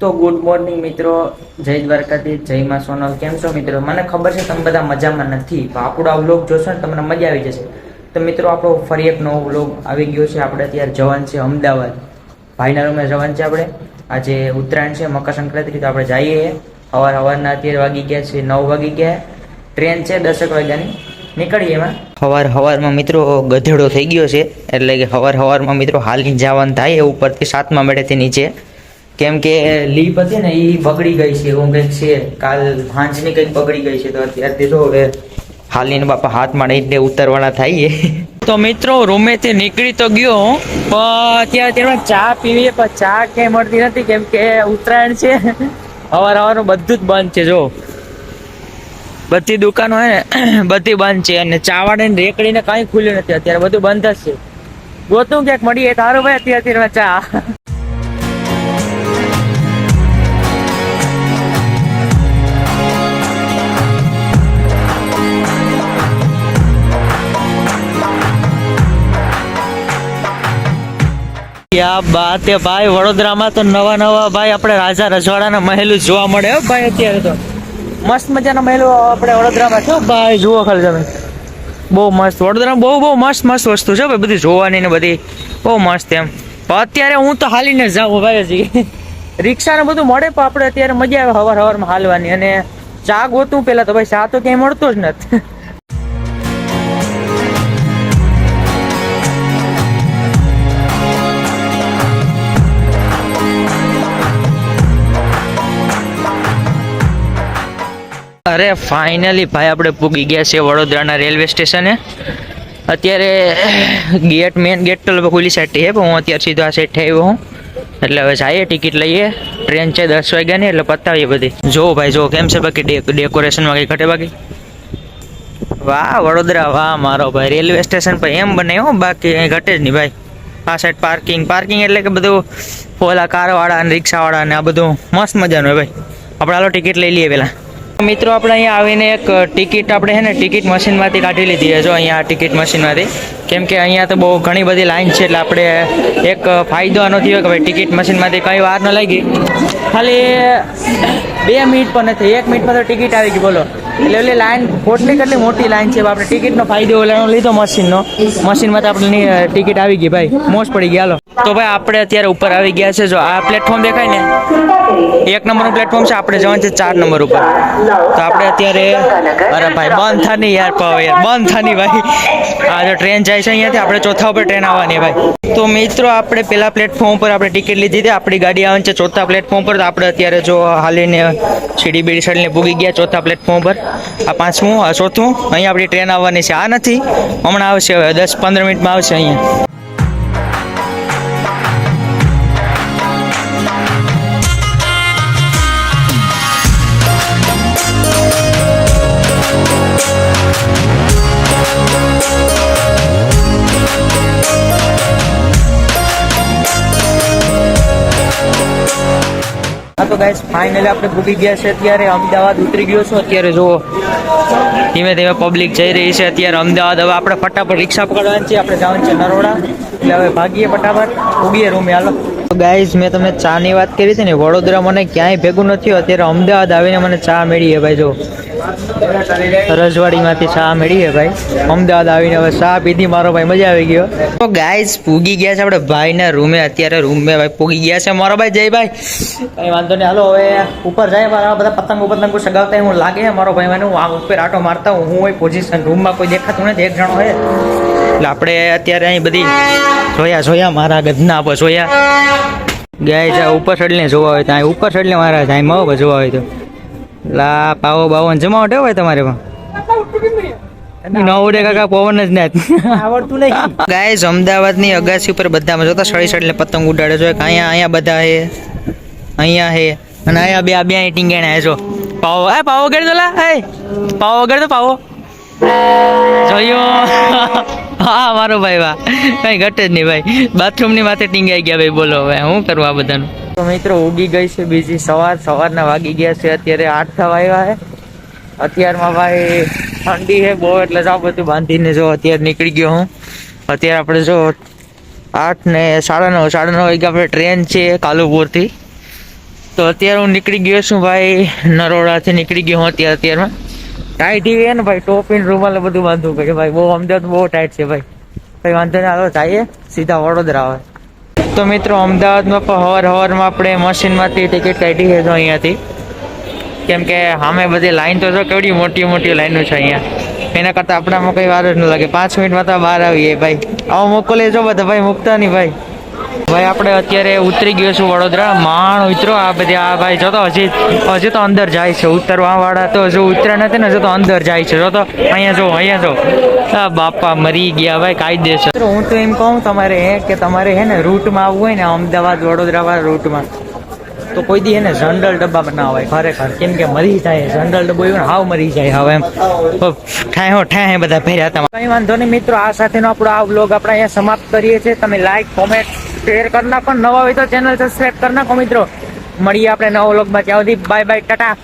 તો good morning મિત્રો, જય દ્વારકાધીશ, જય માં સોનલ. કેમ છો મિત્રો? મને ખબર છે તમે બધા મજામાં નથી, તો આપણો આ વ્લોગ જોશો ને તમને મજા આવી જશે. તો મિત્રો આપણો ફરી એક નવો વ્લોગ આવી ગયો છે. આપણે અત્યારે જવાનું છે અમદાવાદ, ભાઈના રૂમે જવાનું છે. આપણે આજે ઉત્તરાયણ છે, મકર સંક્રાંતિ, તો આપણે જઈએ. સવારના અત્યારે વાગી ગયા છે 9 વાગી ગયા. ટ્રેન છે 10 વાગ્યાની, નીકળીએ. એમાં સવારમાં મિત્રો ગધેડો થઈ ગયો છે, એટલે કે સવારમાં મિત્રો હાલીને જવાનું થાય ઉપરથી 7મા મેળેથી નીચે. કેમ કે લીપ હતી ને એ બગડી ગઈ છે, એવું કંઈક છે. કાલ ભાંજની કંઈક બગડી ગઈ છે, તો અત્યારથી જો હવે હાલીને બાપા હાથમાં એટલે ઉતરવાના થાય. તો મિત્રો રૂમેથી નીકળી તો ગયો, પણ અત્યારે ચા પીવીએ, પણ ચા ક્યાંય મળતી નથી. કેમ કે ઉત્તરાયણ છે, સવારનું બધું જ બંધ છે. જો બધી દુકાનો હે ને બધી બંધ છે, અને ચા વાળાને રેકડીને કાંઈ ખુલ્યું નથી. અત્યારે બધું બંધ જ છે. ગોતું ક્યાંક મળીએ તારું ભાઈ અત્યારે ચા. क्या बात है भाई, વડોદરામાં તો નવા ભાઈ આપણે રાજા રજવાડાના મહેલ જોવા મળે હો ભાઈ. અત્યારે તો મસ્ત મજાના મહેલો આપણે વડોદરામાં છો ભાઈ. જુઓ ખાલી તમે, બહુ મસ્ત. વડોદરામાં બહુ મસ્ત વસ્તુ છે ભાઈ, બધી જોવાની ને બધી બહુ મસ્ત એમ. અત્યારે હું તો હાલીને જાઉં ભાઈ. હજી રિક્ષા ને બધું મળે, પણ આપણે અત્યારે મજા આવે સવારમાં હાલવાની. અને ચા ગોતું પેલા તો ભાઈ, ચા તો ક્યાંય મળતો જ નથી. અરે ફાઇનલી ભાઈ આપણે પૂગી ગયા છે વડોદરાના રેલવે સ્ટેશને. અત્યારે મેન ગેટ તો ખુલ્લી સાઈડ છે, પણ હું અત્યારે સીધો આ સાઈડ આવ્યો હું. એટલે હવે જઈએ, ટિકિટ લઈએ. ટ્રેન છે 10 વાગ્યાની, એટલે પતાવીએ બધી. જો ભાઈ જો કેમ છે બાકી ડેકોરેશનમાં કંઈ ઘટે બાકી. વાહ વડોદરા વાહ મારો ભાઈ. રેલવે સ્ટેશન પર એમ બને હો, બાકી અહીં ઘટે જ નહીં ભાઈ. આ સાઈડ પાર્કિંગ એટલે કે બધું ઓલા કારવાળા અને રિક્ષાવાળા ને આ બધું મસ્ત મજાનું હોય ભાઈ. આપણે હાલો ટિકિટ લઈ લઈએ પહેલાં. મિત્રો આપણે અહીંયા આવીને એક ટિકિટ આપણે છે ને ટિકિટ મશીનમાંથી કાઢી લીધી છે. જો અહીંયા ટિકિટ મશીનમાંથી, કેમ કે અહીંયા તો બહુ ઘણી બધી લાઈન છે, એટલે આપણે એક ફાયદો આનો થયો કે ભાઈ ટિકિટ મશીનમાંથી કંઈ વાર ન લાગી. ખાલી 2 મિનિટ પણ નથી, 1 મિનિટમાં તો ટિકિટ આવી ગઈ બોલો. એટલે ઓલી લાઈન કેટલી મોટી લાઈન છે. આપણે ટિકિટનો ફાયદો ઓલાનો લીધો મશીનમાં તો આપણે ટિકિટ આવી ગઈ ભાઈ, મોજ પડી ગઈ. હાલો તો ભાઈ આપણે અત્યારે ઉપર આવી ગયા છે. જો આ પ્લેટફોર્મ દેખાય ને, 1 નંબરનું પ્લેટફોર્મ છે. આપણે જવાનું છે 4 નંબર ઉપર. તો આપણે અત્યારે અરે ભાઈ બંધ થાની યાર, બંધ થાની ભાઈ. આ જો ટ્રેન જાય છે અહીંયાથી, આપણે ચોથા ઉપર ટ્રેન આવવાની ભાઈ. તો મિત્રો આપણે પેલા પ્લેટફોર્મ ઉપર આપણે ટિકિટ લીધી હતી. આપણી ગાડી આવવાની છે ચોથા પ્લેટફોર્મ પર. તો આપણે અત્યારે જો હાલીને સીડી બીડી સડીને પૂગી ગયા ચોથા પ્લેટફોર્મ પર. આ 5મું, આ 4થું. અહીંયા આપણી ટ્રેન આવવાની છે. આ નથી, હમણાં આવશે, હવે 10-15 મિનિટમાં આવશે અહીંયા. તો ગાઈસ ફાઇનલી આપણે પૂગી ગયા છે. અત્યારે અમદાવાદ ઉતરી ગયો છું. અત્યારે જુઓ ધીમે ધીમે પબ્લિક જઈ રહી છે અત્યારે અમદાવાદ. હવે આપણે ફટાફટ રિક્ષા પકડવાની છે, આપણે જવાનું છે નરોડા. એટલે હવે ભાગીએ ફટાફટ, પૂગીએ રૂમે. હાલો ગાઈસ, મેં તમને ચાની વાત કરી હતી ને, વડોદરા મને ક્યાંય ભેગું નથી. અત્યારે અમદાવાદ આવીને મને ચા મળી છે ભાઈ. જો રજવાડીમાંથી ચા મળી છે ભાઈ. અમદાવાદ આવીને હવે ચા પીધી મારો ભાઈ, મજા આવી ગયો. તો ગાઈસ પૂગી ગયા છે આપણે ભાઈના રૂમે. અત્યારે રૂમે ભાઈ પૂગી ગયા છે મારો ભાઈ જયભાઈ. કઈ વાંધો નહીં, હાલો હવે ઉપર જાય. મારા બધા પતંગો સગાવતા હું લાગે મારો ભાઈ. મને હું આ ઉપર આટો મારતા હું હોય પોઝિશન. રૂમમાં કોઈ દેખાતું નથી, એક જણો હોય. એટલે આપણે અત્યારે અહીં બધી જોયા મારા ગધના પર જોયા. ગાય જા ઉપર ચડીને જોવા હોય તો અહીં ઉપર ચડીને મારા જાય માવો જોવા હોય તો લા પાવો બાવો જમાવટ હોય તમારે પવન જ આવડતું નહીં. ગાઈસ અમદાવાદની અગાસી ઉપર બધામાં જોતા સળી પતંગ ઉડાડે છે. અહીંયા બધા હે, અહીંયા હે, અને અહીંયા બે ટીંગાણા જો પાવો. પાવો વગર તો પાવો વગર તો પાવો જોયો. હા મારો ભાઈ વાહ, કઈ ઘટે જ નહીં ભાઈ. બાથરૂમની માથે ટીંગાઈ ગયા ભાઈ. બોલો હવે શું કરવું આ બધાનું. તો મિત્રો ઉગી ગઈ છે બીજી સવારના વાગી ગયા છે અત્યારે 8 થવા આવ્યા છે. અત્યારમાં ભાઈ ઠંડી છે બહુ, એટલે જ આ બધું બાંધીને જો અત્યારે નીકળી ગયો હું. અત્યારે આપણે જો 8 ને 9:30 વાગે આપણે ટ્રેન છે કાલુપુરથી. તો અત્યારે હું નીકળી ગયો છું ભાઈ, નરોડાથી નીકળી ગયો હું અત્યારમાં. ટાઈટ હે ને ભાઈ, ટોપી રૂમાલ બધું બાંધવું પડે ભાઈ, બહુ અમદાવાદ બહુ ટાઈટ છે ભાઈ. કઈ વાંધો નહીં, હાલો જઈએ સીધા વડોદરા આવે. તો મિત્રો અમદાવાદમાં પણ હવારમાં આપણે મશીનમાંથી ટિકિટ કાઢી છે અહીંયાથી, કેમ કે સામે બધી લાઈન તો જો કેવડી મોટી મોટી લાઈનો છે અહીંયા. એના કરતાં આપણામાં કઈ વાર જ ન લાગે, 5 મિનિટમાં તો બહાર આવીએ ભાઈ. આવો મોકો લેજો બધા ભાઈ, મૂકતા નહીં ભાઈ. ભાઈ આપણે અત્યારે ઉતરી ગયો છું વડોદરા, માણ ઉતરો. આ બધી આ ભાઈ જો તો હજી તો અંદર જાય છે, ઉતરવા વાળા તો હજુ ઉતર્યા નથી ને, હજુ તો અંદર જાય છે. જો તો અહીંયા જો આ બાપા મરી ગયા ભાઈ કાયદેસર. હું તો એમ કહું તમારે કે તમારે હે ને રૂટમાં આવવું હોય ને, અમદાવાદ વડોદરા વાળા રૂટમાં, તો કોઈ દી એને જનરલ ડબ્બામાં ના હોય ખરેખર, કેમ કે મરી જાય જનરલ ડબ્બો એવું ને, હાવ મરી જાય હવે એમ. ઠાહે બધા ભર્યા હતા. કઈ વાંધો નહીં મિત્રો, આ સાથેનો આપણો આ વ્લોગ આપણે અહીંયા સમાપ્ત કરીએ છીએ. તમે લાઈક કોમેન્ટ શેર કરી નાખો, નવા હોય તો ચેનલ સબસ્ક્રાઈબ કરી નાખો મિત્રો. મળીએ આપણે નવા વ્લોગમાં. ત્યાં સુધી બાય બાય, ટાટા.